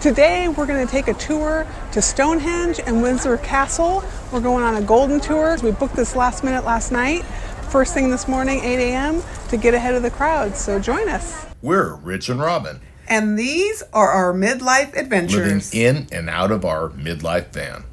Today we're going to take a tour to Stonehenge and Windsor Castle. We're going on a golden tour. We booked this last minute last night, first thing this morning, 8 a.m., to get ahead of the crowd. So join us. We're Rich and Robin. And these are our midlife adventures. Living in and out of our midlife van.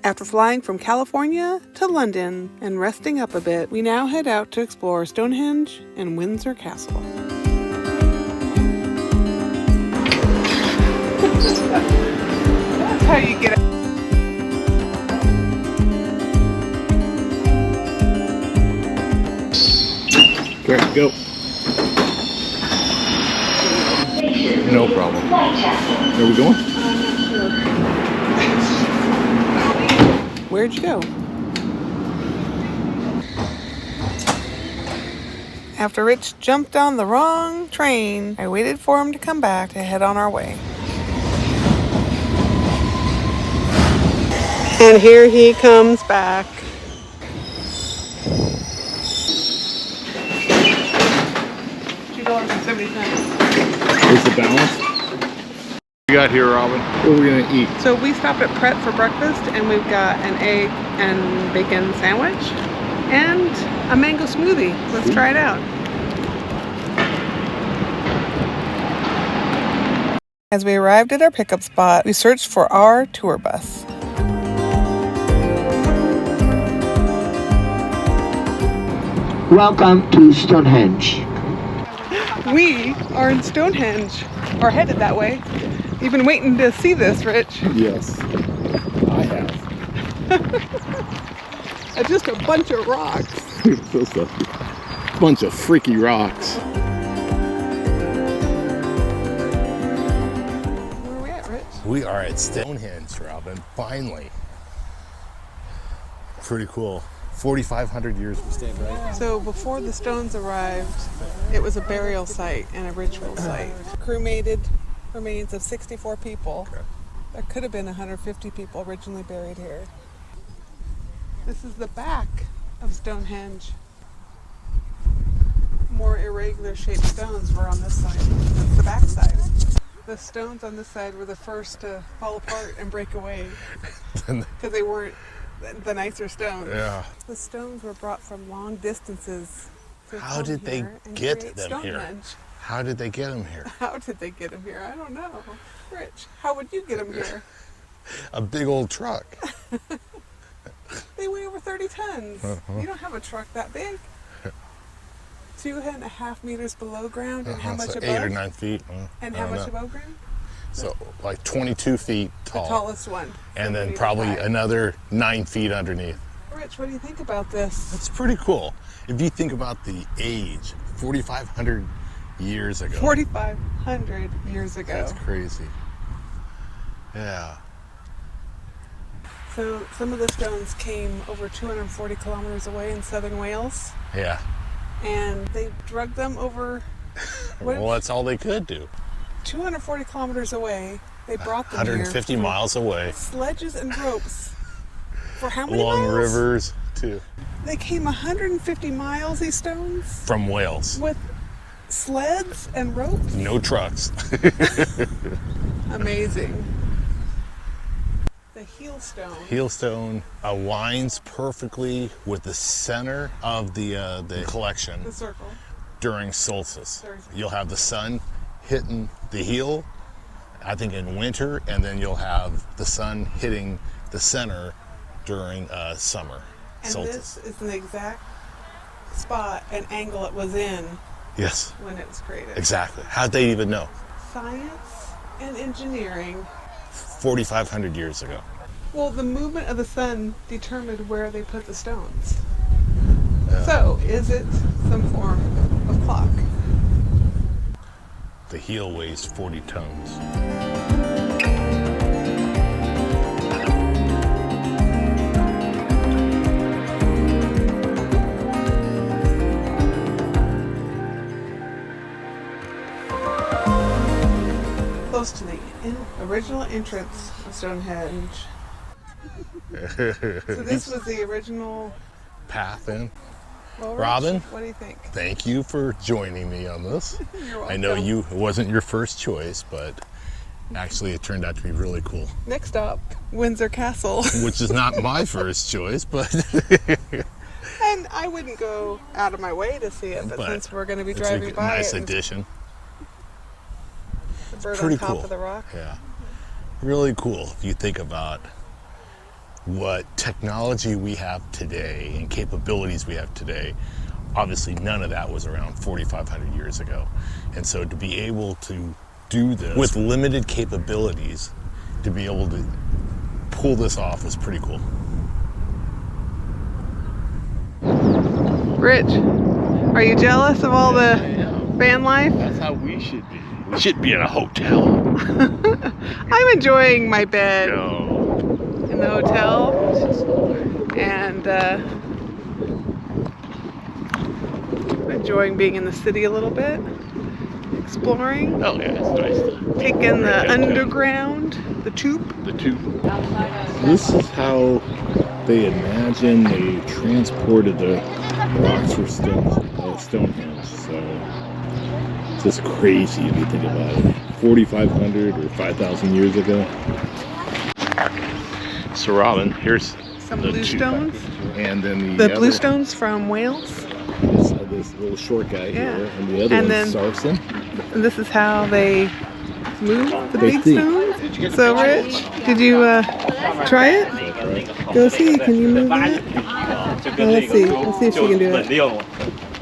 After flying from California to London and resting up a bit, we now head out to explore Stonehenge and Windsor Castle. That's how you get it. Okay, go. No problem. Where are we going? Where'd you go? After Rich jumped on the wrong train, I waited for him to come back to head on our way. And here he comes back. $2.70. Where's the balance? What we got here, Robin? What are we gonna eat? So we stopped at Pret for breakfast, and we've got an egg and bacon sandwich and a mango smoothie. Let's try it out. As we arrived at our pickup spot, we searched for our tour bus. Welcome to Stonehenge. We are in Stonehenge, or headed that way. You've been waiting to see this, Rich. Yes, I have. It's just a bunch of rocks. Just a bunch of freaky rocks. Where are we at, Rich? We are at Stonehenge, Robin. Finally. Pretty cool. 4,500 years. So before the stones arrived, it was a burial site and a ritual site. Cremated remains of 64 people. Okay. There could have been 150 people originally buried here. This is the back of Stonehenge. More irregular shaped stones were on this side. That's the back side. The stones on this side were the first to fall apart and break away because they weren't the nicer stones. Yeah. The stones were brought from long distances. How did they get them here? How did they get them here? How did they get them here? I don't know. Rich, how would you get them here? A big old truck. They weigh over 30 tons. Uh-huh. You don't have a truck that big. 2.5 meters below ground, and how much so above? 8 or 9 feet. And how much above ground? So like 22 feet tall. The tallest one. And then probably another 9 feet underneath. Rich, what do you think about this? It's pretty cool. If you think about the age, 4,500 years ago. 4,500 years ago. That's crazy. Yeah. So some of the stones came over 240 kilometers away in southern Wales. Yeah. And they dragged them over. Well, that's all they could do. 240 kilometers away. They brought them 150 here miles away. sledges and ropes. For how many Long miles? rivers, too. They came 150 miles, these stones, From Wales. with sleds and ropes. No trucks. Amazing. The heel stone. Heelstone aligns perfectly with the center of the collection The circle. during solstice. Thursday. You'll have the sun hitting the heel, I think in winter, and then you'll have the sun hitting the center during summer And solstice. this is the exact spot and angle it was in Yes, when it was created. exactly. How'd they even know? Science and engineering. 4,500 years ago. Well, the movement of the sun determined where they put the stones. So, is it some form of clock? The heel weighs 40 tons. Close to the original entrance of Stonehenge. So this was the original Path in. Well, Rich, Robin, what do you think? thank you for joining me on this. You're I know welcome. it wasn't your first choice, but actually it turned out to be really cool. Next up, Windsor Castle. Which is not my first choice, but And I wouldn't go out of my way to see it, but since we're going to be it's driving a by nice it, and addition. the bird Pretty on top cool. of the rock. Yeah, really cool if you think about what technology we have today and capabilities we have today. Obviously, none of that was around 4,500 years ago. And so to be able to do this with limited capabilities, to be able to pull this off was pretty cool. Rich, are you jealous of all the van life? That's how we should be. We should be in a hotel. I'm enjoying my bed No. in the hotel, and enjoying being in the city a little bit, exploring, Oh yeah, it's nice to taking the underground, the tube. the two. This is how they imagine they transported the rocks for Stonehenge. So it's just crazy if you think about it. 4,500 or 5,000 years ago. So Robin, here's Some the blue two. stones. And then The other, blue stones from Wales. This little short guy Yeah. here, and the other And one's then- Sarsen. And this is how they move the They big think. stones. So, Rich, did you try it? Go see. Can you move that? Oh, let's see. Let's see if she can do it.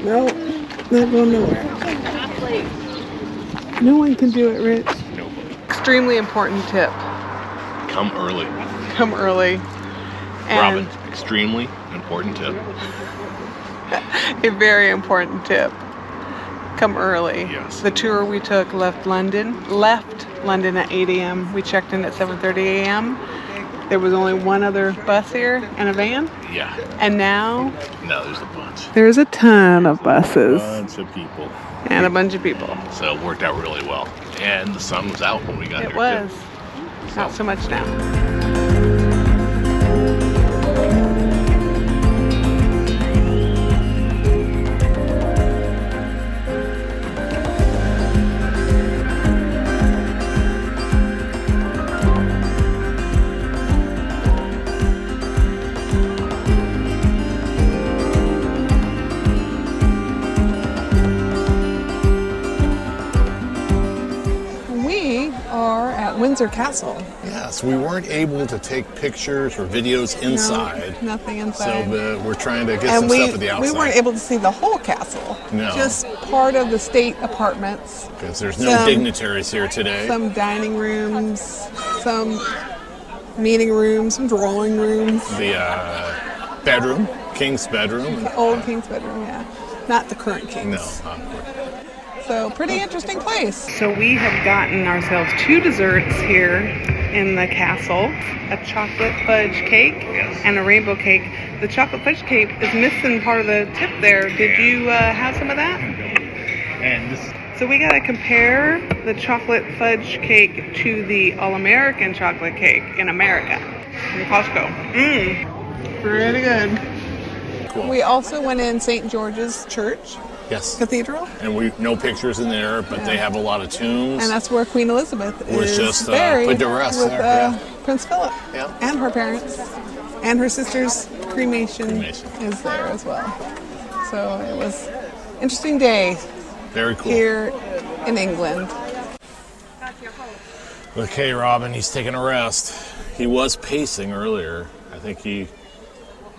No, not going nowhere. No one can do it, Rich. Nobody. Extremely important tip. Come early. Come early. And Robin, extremely important tip. a very important tip. Come early. Yes. The tour we took left London at 8 a.m. We checked in at 7:30 a.m. There was only one other bus here and a van. Yeah. And now No, there's a bunch. there's a ton of buses Bunch of people. and a bunch of people. So it worked out really well. And the sun was out when we got It here. was. Not so much now. We are at Windsor Castle. Yes, we weren't able to take pictures or videos inside. No, nothing So inside. we're trying to get And some stuff at the outside. we weren't able to see the whole castle. No. Just part of the state apartments. Because there's no some- dignitaries here today. Some dining rooms, some meeting rooms, some drawing rooms. The bedroom, king's bedroom. The old king's bedroom, yeah. Not the current No, king's. not So pretty interesting place. So we have gotten ourselves two desserts here in the castle. A chocolate fudge cake and a rainbow cake. The chocolate fudge cake is missing part of the tip there. Did you have some of that? And this, So we gotta compare the chocolate fudge cake to the all-American chocolate cake in America, in Costco. Pretty good. cool. We also went in St. George's Church Yes. Cathedral, And we no pictures in there, but they have a lot of tombs. and that's where Queen Elizabeth Was is just, buried put to rest with there, yeah. Prince Philip Yeah. and her parents, and her sister's cremation Cremation. is there as well. So it was an interesting day Very cool. here in England. Okay, Robin, he's taking a rest. He was pacing earlier. I think he's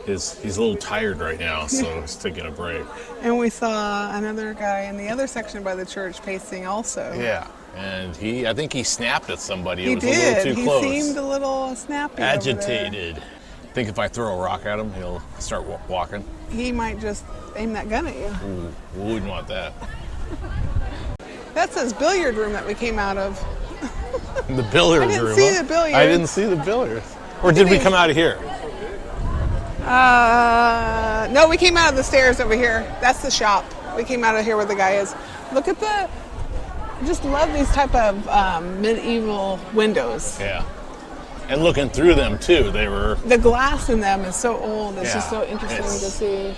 a little tired right now, so he's taking a break. And we saw another guy in the other section by the church pacing also. Yeah, and I think he snapped at somebody. He It was did. a little too He close. seemed a little snappy. over there. Agitated. I think if I throw a rock at him, he'll start walking. He might just aim that gun at you. Ooh, we wouldn't want that. That's his billiard room that we came out of. The billiards I didn't room. see huh? the billiards. I didn't see the billiards. Or did we come out of here? No, we came out of the stairs over here. That's the shop. We came out of here where the guy is. Look at I just love these type of medieval windows. Yeah. And looking through them too, they were. The glass in them is so old. It's just Yeah, so interesting it's- to see.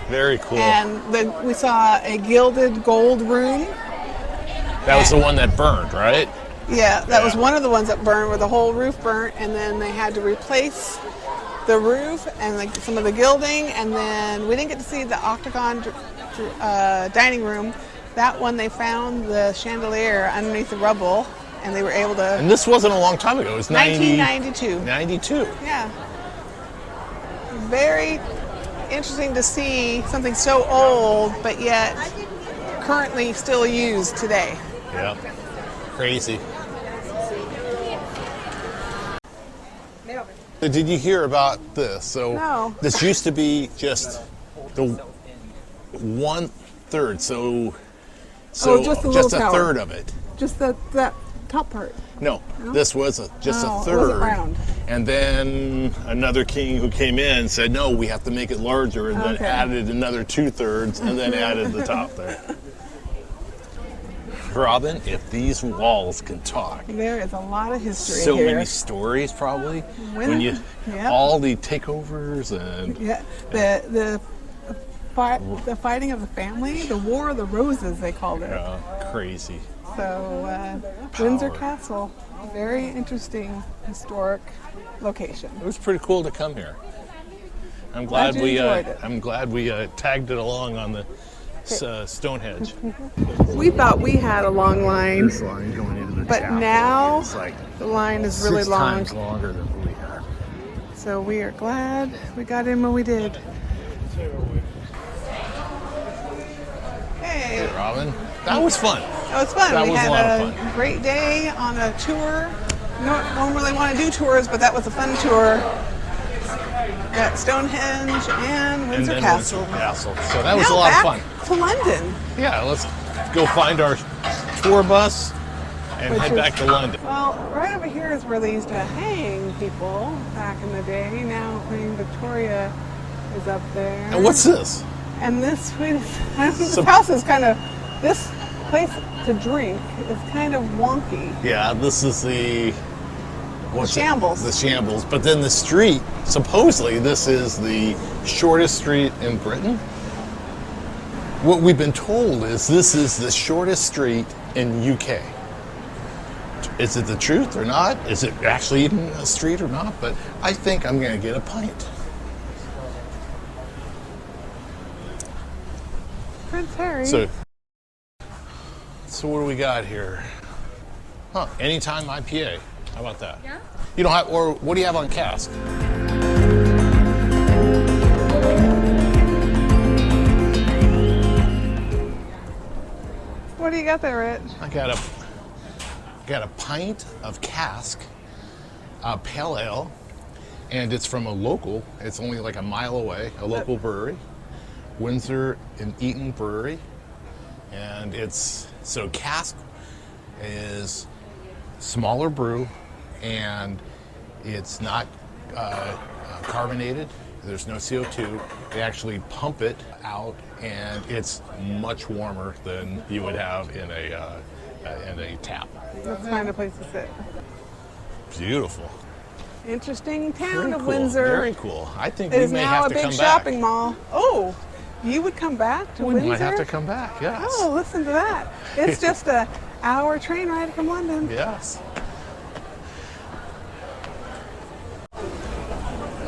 Very cool. And then we saw a gilded gold room. That was the one that burned, right? Yeah, that was one of the ones that burned, where the whole roof burnt, and then they had to replace the roof and like some of the gilding, and then we didn't get to see the octagon dining room. That one, they found the chandelier underneath the rubble, and they were able to. And this wasn't a long time ago. It was 1992. 92. Yeah. Very interesting to see something so old, but yet currently still used today. Yep. Crazy. Did you hear about this? So No. this used to be just the 1/3. So just the little a tower. third of it. Just that top part. No, this was just a Oh, it third. wasn't round. And then another king who came in said, no, we have to make it larger, and then Okay. added another 2/3, and then added the top there. Robin, if these walls can talk, There is a lot of history so here. many stories probably. When- you yeah. all the takeovers and Yeah, the fighting of the family, the War of the Roses, they called it. crazy. So Windsor Castle, very interesting historic location. It was pretty cool to come here. I'm glad you we enjoyed it. I'm glad we tagged it along on the Stonehenge. We thought we had a long line, This line going into the but chapel, now it's like the line is really 6 long. times longer than we had. So we are glad we got in when we did. Hey, Robin, that was fun. that was fun. That We was a had lot of a fun. great day on a tour. Don't really want to do tours, but that was a fun tour. Got Stonehenge and Windsor and then Castle. Windsor Castle. So that was Now a lot of back fun. to London. Yeah, let's go find our tour bus and Which head is- back to London. Well, right over here is where they used to hang people back in the day. Now Queen Victoria is up there. And what's this? And this house is kind of, this place to drink is kind of wonky. Yeah, this is the Shambles. The Shambles. But then the street, supposedly this is the shortest street in Britain. What we've been told is this is the shortest street in UK. Is it the truth or not? Is it actually even a street or not? But I think I'm going to get a pint. Prince Harry. So what do we got here? Huh, anytime IPA. How about that? Yeah. You don't have, or what do you have on cask? What do you got there, Rich? I got a pint of cask pale ale, and it's from a local. It's only like a mile away, a local brewery, Windsor and Eaton Brewery, and it's so cask is smaller brew, and it's not carbonated. There's no CO2. They actually pump it out, and it's much warmer than you would have in a tap. That's the kind of place to sit. Beautiful. Interesting town Very of cool. Windsor. Very cool. I think It we is may now have a to big come shopping back. mall. Oh, you would come back to We Windsor? might have to come back. Yes. Oh, listen to that. It's just an hour train ride from London. Yes.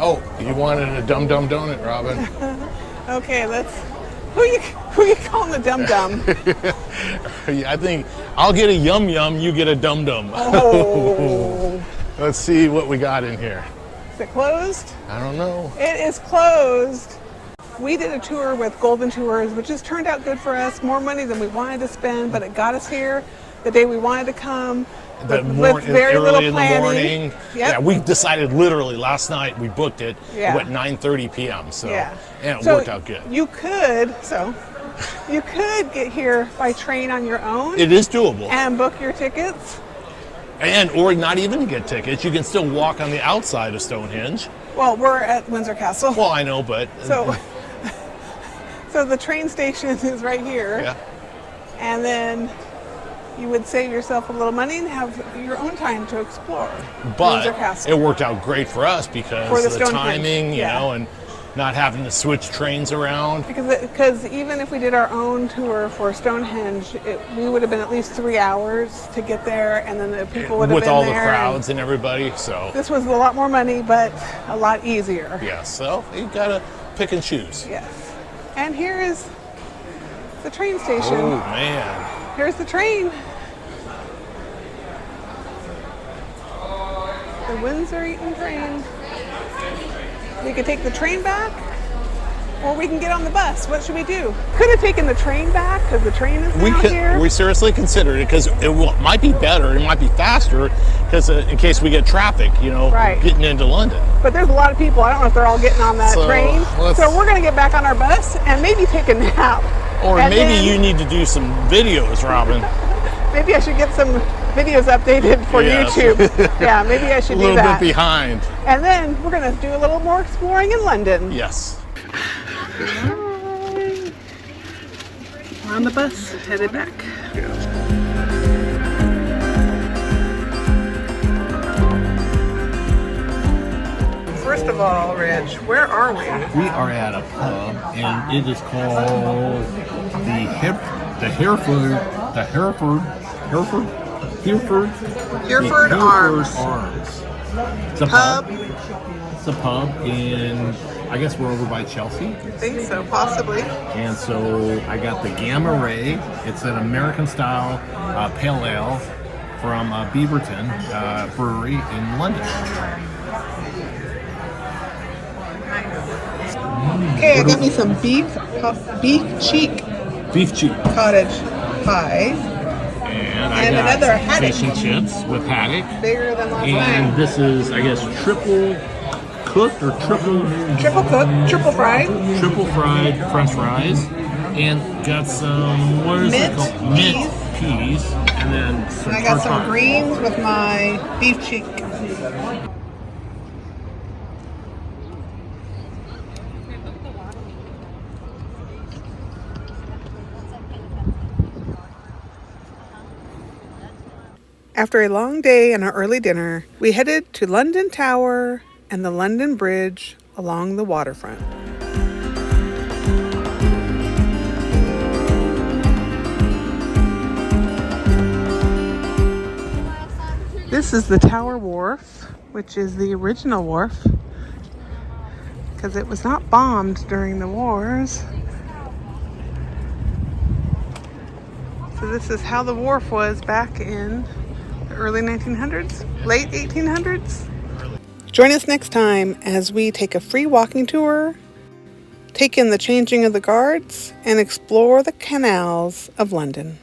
Oh, you wanted a dum dum donut, Robin? Okay, who you calling the dum dum? I think I'll get a yum yum. You get a dum dum. Oh, Let's see what we got in here. is it closed? I don't know. It is closed. We did a tour with Golden Tours, which has turned out good for us. More money than we wanted to spend, but it got us here the day we wanted to come. With very early little in the planning. morning. Yep. Yeah, we decided literally last night. We booked it Yeah. at 9:30 p.m. So Yeah. and it So worked out good. You could get here by train on your own It is doable. and book your tickets. And or not even get tickets. You can still walk on the outside of Stonehenge. Well, we're at Windsor Castle. Well, I know, but So the train station is right here. yeah. And then you would save yourself a little money and have your own time to explore Windsor But Castle. it worked out great for us For because the the Stonehenge, timing, you yeah. know, and not having to switch trains around. Because even if we did our own tour for Stonehenge, we would have been at least 3 hours to get there, and then the people would have with been all there. the crowds and everybody. So this was a lot more money, but a lot easier. yeah, so you gotta pick and choose. Yes. And here is the train station. Oh man. Here's the train. The Windsor Eaton train. We could take the train back, or we can get on the bus. What should we do? Could have taken the train back because the train is now here. We seriously considered it because it might be better, it might be faster, because in case we get traffic, Right. getting into London. But there's a lot of people. I don't know if they're all getting on that train. So we're going to get back on our bus and maybe take a nap. Or And maybe then you need to do some videos, Robin. maybe I should get some videos updated for Yes. YouTube. Yeah, maybe I should A do little that. bit behind. And then we're going to do a little more exploring in London. Yes. We're on the bus, headed back. First of all, Rich, where are we? We are at a pub, and it is called Hereford Arms. It's a Pub? It's a pub, and I guess we're over by Chelsea. I think so, possibly. And so I got the Gamma Ray. It's an American-style pale ale from Beaverton Brewery in London. Okay, I got me some beef cheek Beef cheek. cottage pie, And I And got another haddock. fish and chips with haddock. bigger than last And night. this is, I guess, triple cooked or triple Triple cooked, triple fried, fried French fries, and got some, what is Mint it called? peas. Mint peas, and then some and I got some tartare. greens with my beef cheek. After a long day and an early dinner, we headed to London Tower and the London Bridge along the waterfront. This is the Tower Wharf, which is the original wharf, because it was not bombed during the wars. So this is how the wharf was back in the early 1900s, late 1800s. Join us next time as we take a free walking tour, take in the changing of the guards, and explore the canals of London.